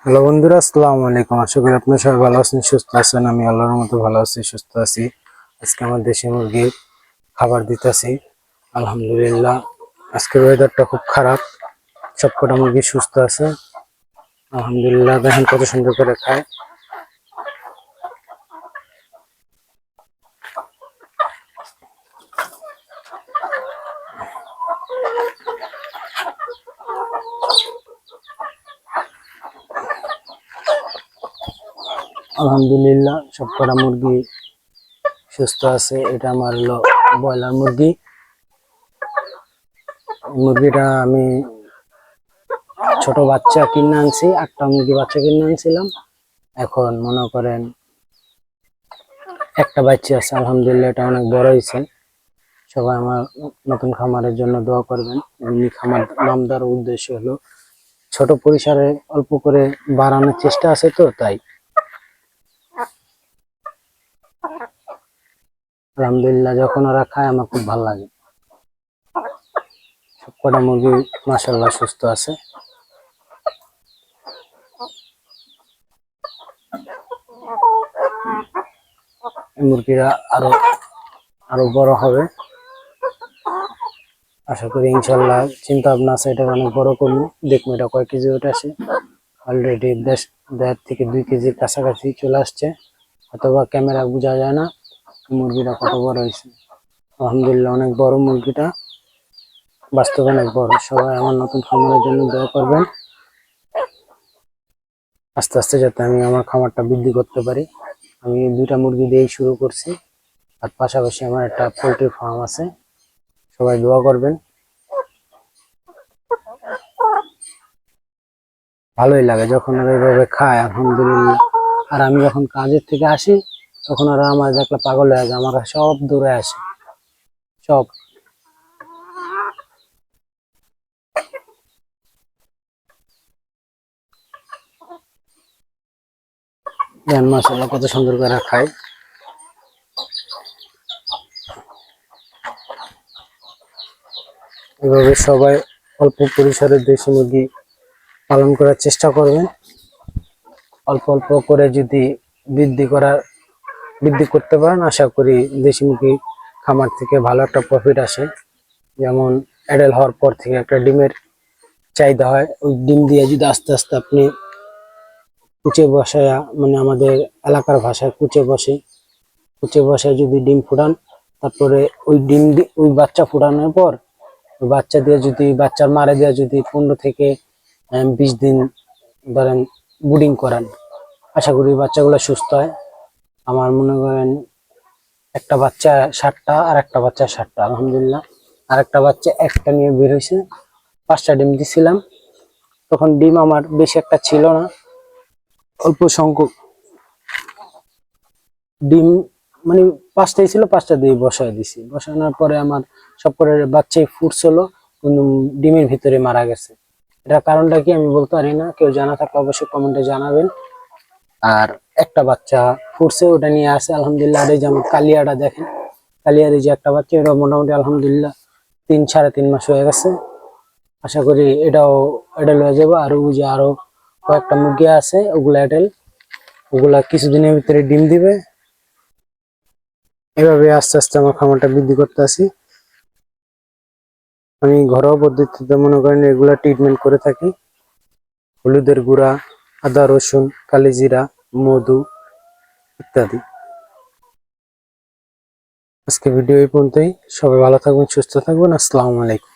Hello বন্ধুরা, আসসালামু আলাইকুম। আশা করি আপনারা সবাই ভালো আছেন, সুস্থ আছেন। আমি আল্লাহর মতো ভালো আছি, সুস্থ আছি। আজকে আমার দেশি মুরগির খাবার দিতেছি। আলহামদুলিল্লাহ, আজকের ওয়েদারটা খুব খারাপ, সবকটা মুরগি সুস্থ আছে আলহামদুলিল্লাহ। দেখেন কত সুন্দর করে খায়। আলহামদুলিল্লাহ, সবকটা মুরগি সুস্থ আছে। এটা আমার হলো ব্রয়লার মুরগি। মুরগিটা আমি ছোট বাচ্চা কিনে আনছি, 8টা মুরগি বাচ্চা কিনে আনছিলাম। এখন মনে করেন একটা বাচ্চা আছে, আলহামদুলিল্লাহ এটা অনেক বড় হয়েছে। সবাই আমার নতুন খামারের জন্য দোয়া করবেন। এমনি খামার নাম দেওয়ার উদ্দেশ্য হলো ছোট পরিসরে অল্প করে বাড়ানোর চেষ্টা আছে, তো তাই আলহামদুলিল্লাহ যখন ওরা খায় আমার খুব ভালো লাগে। সবকটা মুরগি মাশাআল্লাহ সুস্থ আছে। মুরগিরা আরো আরো বড় হবে আশা করি, ইনশাল্লাহ। চিন্তা ভাবনা আছে এটা অনেক বড় করবো। দেখবো এটা কয় কেজি ওটা আসে। অলরেডি 1.5 থেকে 2 কেজির কাছাকাছি চলে আসছে, অথবা ক্যামেরা বোঝা যায় না মুরগিটা কত বড় হয়েছে। আলহামদুলিল্লাহ অনেক বড় মুরগিটা, বাস্তবে অনেক বড়। সবাই আমার নতুন খামারের জন্য দোয়া করবেন, আস্তে আস্তে যাতে আমি আমার খামারটা বৃদ্ধি করতে পারি। আমি 2টা মুরগি দিয়েই শুরু করছি, আর পাশাপাশি আমার একটা পোল্ট্রি ফার্ম আছে। সবাই দোয়া করবেন। ভালোই লাগে যখন ওরা এইভাবে খায়, আলহামদুলিল্লাহ। আর আমি যখন কাজের থেকে আসি তখন ওরা আমার দেখলে পাগল হয়ে যায়, আমার সব দূরে আসে সব। দেন মাশাআল্লাহ কত সুন্দর করে খায়। এভাবে সবাই অল্প পরিসরে দেশি মুরগি পালন করার চেষ্টা করবেন। অল্প অল্প করে যদি বৃদ্ধি করতে পারেন, আশা করি দেশি মুরগি খামার থেকে ভালো একটা প্রফিট আসে। যেমন অ্যাডাল্ট হওয়ার পর থেকে একটা ডিমের চাহিদা হয়, ওই ডিম দিয়ে যদি আস্তে আস্তে আপনি কুচে বসায়, মানে আমাদের এলাকার ভাষায় কুচে বসায় যদি ডিম ফুটান, তারপরে ওই ওই বাচ্চা ফুটানোর পর বাচ্চা দিয়ে যদি বাচ্চার মারে দিয়ে যদি 15 থেকে 20 দিন ধরেন ব্রুডিং করান, আশা করি বাচ্চাগুলো সুস্থ হয়। আমার মনে করেন একটা বাচ্চা 60টা আর একটা বাচ্চা 60টা, আলহামদুলিল্লাহ। আর একটা বাচ্চা একটা নিয়ে বের হয়েছে। 5টা ডিম দিছিলাম, তখন ডিম আমার বেশি একটা ছিল না, অল্প সংখ্যক ডিম, মানে 5টাই ছিল, 5টা দিয়ে বসায় দিছি। বসানোর পরে আমার সব করে বাচ্চাই ফুটছিল, কিন্তু ডিমের ভিতরে মারা গেছে। এটা কারণটা কি আমি বলতে পারি না, কেউ জানা থাকলে অবশ্যই কমেন্টে জানাবেন। আর একটা বাচ্চা ফুটছে, ওটা নিয়ে আসে আলহামদুলিল্লাহ। আর এই যে আমার কালিয়াটা দেখেন, কালিয়ার এই যে একটা বাচ্চা, এটা মোটামুটি আলহামদুলিল্লাহ 3-3.5 মাস হয়ে গেছে। আশা করি এটা লয়ে যাবো। আর ওই যে আরো কয়েকটা মুরগি আছে, ওগুলা কিছুদিনের ভিতরে ডিম দিবে। এভাবে আস্তে আস্তে আমার খামারটা বৃদ্ধি করতে আছি। আমি ঘরোয়া পদ্ধতিতে মনে করেন রেগুলার ট্রিটমেন্ট করে থাকি। হলুদের গুঁড়া, আদা রসুন, কালিজিরা, মধু ইত্যাদি। আজকে ভিডিও এই পর্যন্তই। সবাই ভালো থাকবেন, সুস্থ থাকবেন। আসসালামু আলাইকুম।